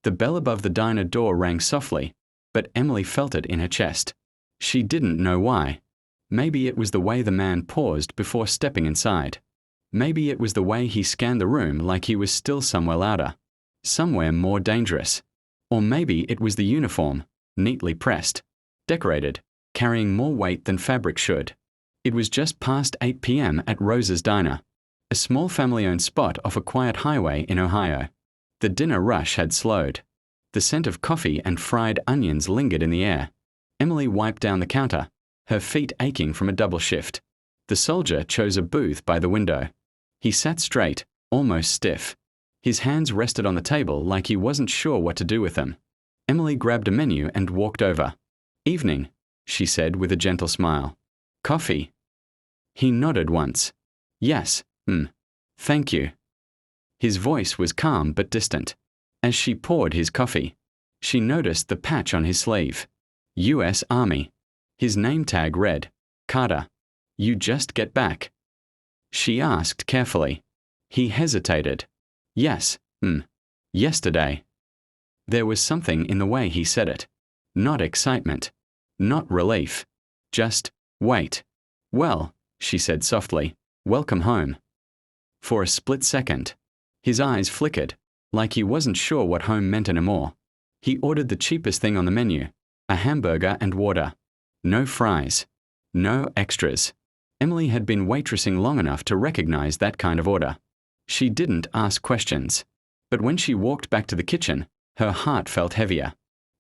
The bell above the diner door rang softly, but Emily felt it in her chest. She didn't know why. Maybe it was the way the man paused before stepping inside. Maybe it was the way he scanned the room like he was still somewhere louder, somewhere more dangerous. Or maybe it was the uniform, neatly pressed, decorated, carrying more weight than fabric should. It was just past 8 p.m. at Rose's Diner, a small family-owned spot off a quiet highway in Ohio. The dinner rush had slowed. The scent of coffee and fried onions lingered in the air. Emily wiped down the counter, her feet aching from a double shift. The soldier chose a booth by the window. He sat straight, almost stiff. His hands rested on the table like he wasn't sure what to do with them. Emily grabbed a menu and walked over. "Evening," she said with a gentle smile. "Coffee?" He nodded once. "Yes, thank you." His voice was calm but distant. As she poured his coffee, she noticed the patch on his sleeve. U.S. Army. His name tag read, "Carter. You just get back?" She asked carefully. He hesitated. "Yes, yesterday." There was something in the way he said it. Not excitement. Not relief. Just, wait. "Well," she said softly, "welcome home." For a split second, his eyes flickered, like he wasn't sure what home meant anymore. He ordered the cheapest thing on the menu, a hamburger and water. No fries. No extras. Emily had been waitressing long enough to recognize that kind of order. She didn't ask questions. But when she walked back to the kitchen, her heart felt heavier.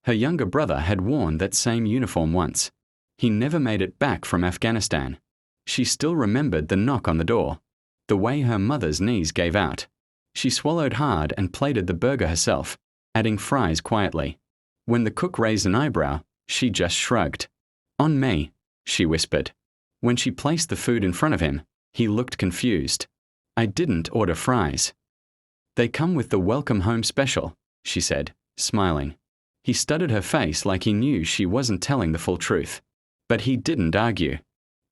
Her younger brother had worn that same uniform once. He never made it back from Afghanistan. She still remembered the knock on the door, the way her mother's knees gave out. She swallowed hard and plated the burger herself, adding fries quietly. When the cook raised an eyebrow, she just shrugged. "On me," she whispered. When she placed the food in front of him, he looked confused. "I didn't order fries." "They come with the welcome home special," she said, smiling. He studied her face like he knew she wasn't telling the full truth. But he didn't argue.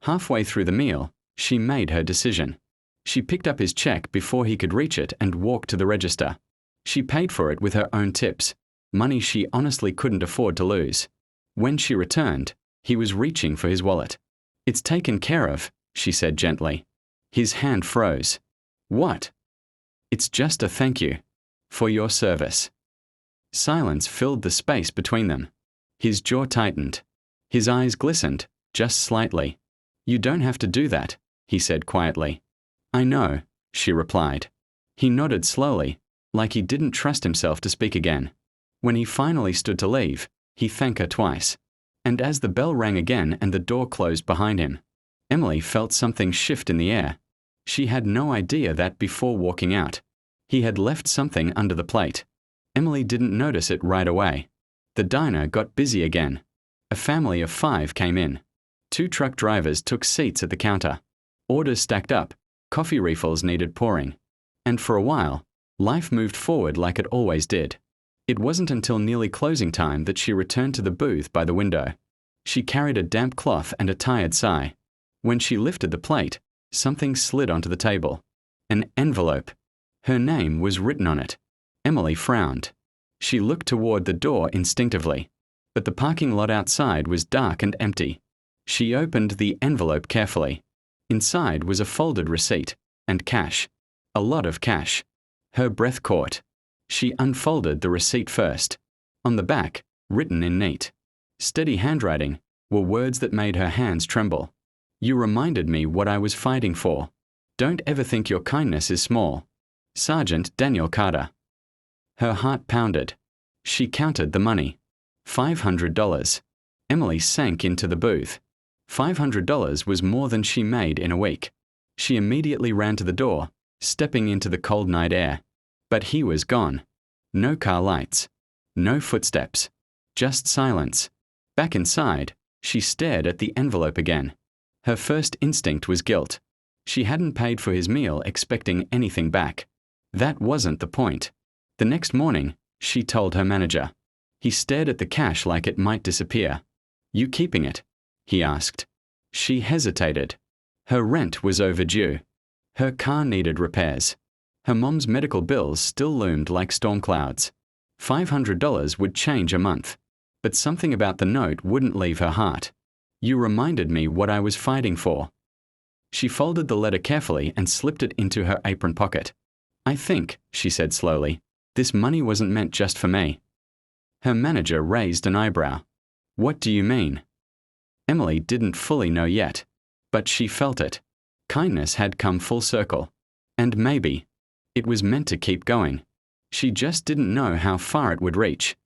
Halfway through the meal, she made her decision. She picked up his check before he could reach it and walked to the register. She paid for it with her own tips, money she honestly couldn't afford to lose. When she returned, he was reaching for his wallet. "It's taken care of," she said gently. His hand froze. "What?" "It's just a thank you. For your service." Silence filled the space between them. His jaw tightened. His eyes glistened, just slightly. "You don't have to do that," he said quietly. "I know," she replied. He nodded slowly, like he didn't trust himself to speak again. When he finally stood to leave, he thanked her twice. And as the bell rang again and the door closed behind him, Emily felt something shift in the air. She had no idea that before walking out. He had left something under the plate. Emily didn't notice it right away. The diner got busy again. A family of 5 came in. 2 truck drivers took seats at the counter. Orders stacked up. Coffee refills needed pouring. And for a while, life moved forward like it always did. It wasn't until nearly closing time that she returned to the booth by the window. She carried a damp cloth and a tired sigh. When she lifted the plate, something slid onto the table. An envelope. Her name was written on it. Emily frowned. She looked toward the door instinctively, but the parking lot outside was dark and empty. She opened the envelope carefully. Inside was a folded receipt and cash. A lot of cash. Her breath caught. She unfolded the receipt first. On the back, written in neat, steady handwriting, were words that made her hands tremble. "You reminded me what I was fighting for. Don't ever think your kindness is small. Sergeant Daniel Carter." Her heart pounded. She counted the money. $500. Emily sank into the booth. $500 was more than she made in a week. She immediately ran to the door, stepping into the cold night air. But he was gone. No car lights. No footsteps. Just silence. Back inside, she stared at the envelope again. Her first instinct was guilt. She hadn't paid for his meal expecting anything back. That wasn't the point. The next morning, she told her manager. He stared at the cash like it might disappear. "You keeping it?" he asked. She hesitated. Her rent was overdue. Her car needed repairs. Her mom's medical bills still loomed like storm clouds. $500 would change a month. But something about the note wouldn't leave her heart. You reminded me what I was fighting for. She folded the letter carefully and slipped it into her apron pocket. I think, she said slowly, this money wasn't meant just for me. Her manager raised an eyebrow. What do you mean? Emily didn't fully know yet, but she felt it. Kindness had come full circle. And maybe it was meant to keep going. She just didn't know how far it would reach.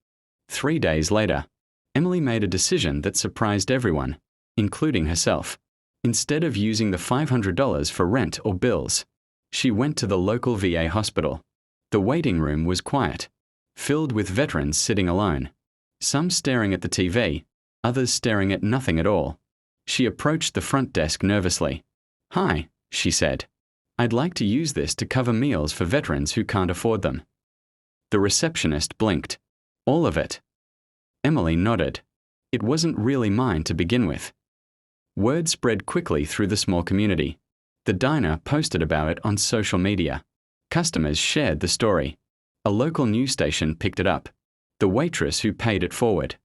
3 days later, Emily made a decision that surprised everyone, including herself. Instead of using the $500 for rent or bills, she went to the local VA hospital. The waiting room was quiet, filled with veterans sitting alone, some staring at the TV, others staring at nothing at all. She approached the front desk nervously. Hi, she said. I'd like to use this to cover meals for veterans who can't afford them. The receptionist blinked. All of it. Emily nodded. It wasn't really mine to begin with. Word spread quickly through the small community. The diner posted about it on social media. Customers shared the story. A local news station picked it up. The waitress who paid it forward.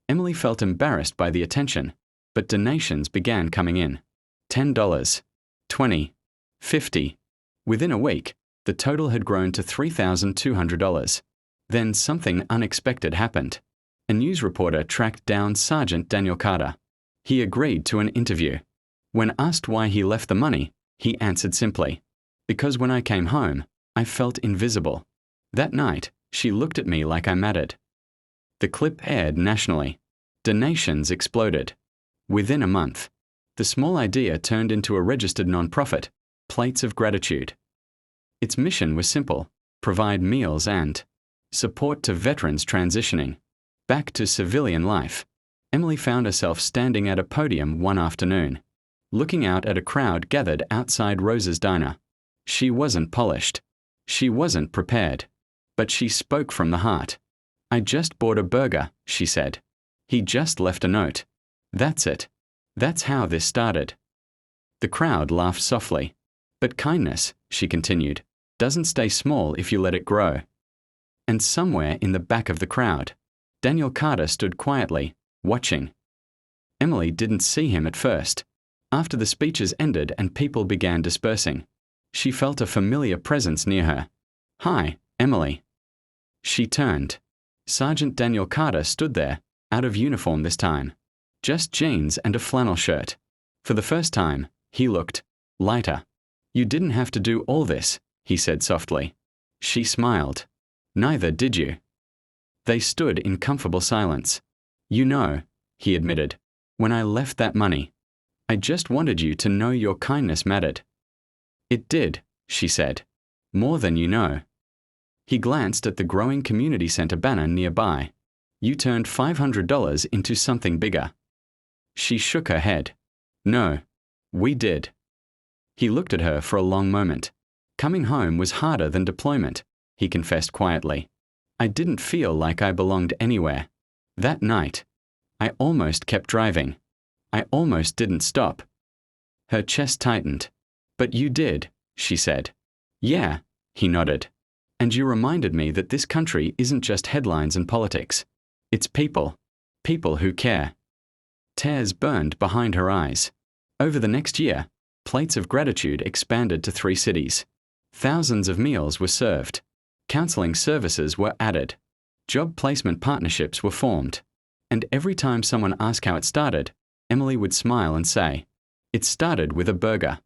Emily felt embarrassed by the attention, but donations began coming in. $10, $20, $50. Within a week, the total had grown to $3,200. Then something unexpected happened. A news reporter tracked down Sergeant Daniel Carter. He agreed to an interview. When asked why he left the money, he answered simply, because when I came home, I felt invisible. That night, she looked at me like I mattered. The clip aired nationally. Donations exploded. Within a month, the small idea turned into a registered nonprofit, Plates of Gratitude. Its mission was simple: provide meals and support to veterans transitioning back to civilian life. Emily found herself standing at a podium one afternoon, looking out at a crowd gathered outside Rose's diner. She wasn't polished. She wasn't prepared. But she spoke from the heart. I just bought a burger, she said. He just left a note. That's it. That's how this started. The crowd laughed softly. But kindness, she continued, doesn't stay small if you let it grow. And somewhere in the back of the crowd, Daniel Carter stood quietly, watching. Emily didn't see him at first. After the speeches ended and people began dispersing, she felt a familiar presence near her. Hi, Emily. She turned. Sergeant Daniel Carter stood there, out of uniform this time. Just jeans and a flannel shirt. For the first time, he looked lighter. You didn't have to do all this, he said softly. She smiled. Neither did you. They stood in comfortable silence. You know, he admitted, when I left that money, I just wanted you to know your kindness mattered. It did, she said. More than you know. He glanced at the growing community center banner nearby. You turned $500 into something bigger. She shook her head. No, we did. He looked at her for a long moment. Coming home was harder than deployment, he confessed quietly. I didn't feel like I belonged anywhere. That night, I almost kept driving. I almost didn't stop. Her chest tightened. But you did, she said. Yeah, he nodded. And you reminded me that this country isn't just headlines and politics. It's people. People who care. Tears burned behind her eyes. Over the next year, Plates of Gratitude expanded to 3 cities. Thousands of meals were served. Counseling services were added. Job placement partnerships were formed. And every time someone asked how it started, Emily would smile and say, it started with a burger.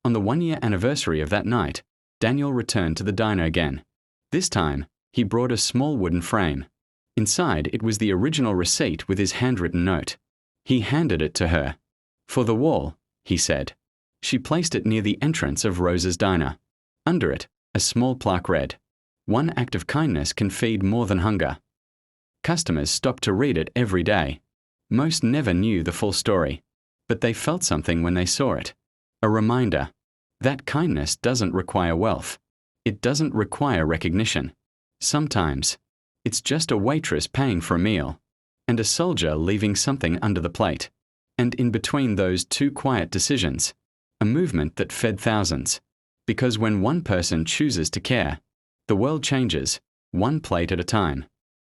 On the 1-year anniversary of that night, Daniel returned to the diner again. This time, he brought a small wooden frame. Inside, it was the original receipt with his handwritten note. He handed it to her. For the wall, he said. She placed it near the entrance of Rose's diner. Under it, a small plaque read, "One act of kindness can feed more than hunger." Customers stopped to read it every day. Most never knew the full story, but they felt something when they saw it. A reminder that kindness doesn't require wealth. It doesn't require recognition. Sometimes, it's just a waitress paying for a meal, and a soldier leaving something under the plate. And in between those 2 quiet decisions, a movement that fed thousands. Because when one person chooses to care, the world changes, one plate at a time.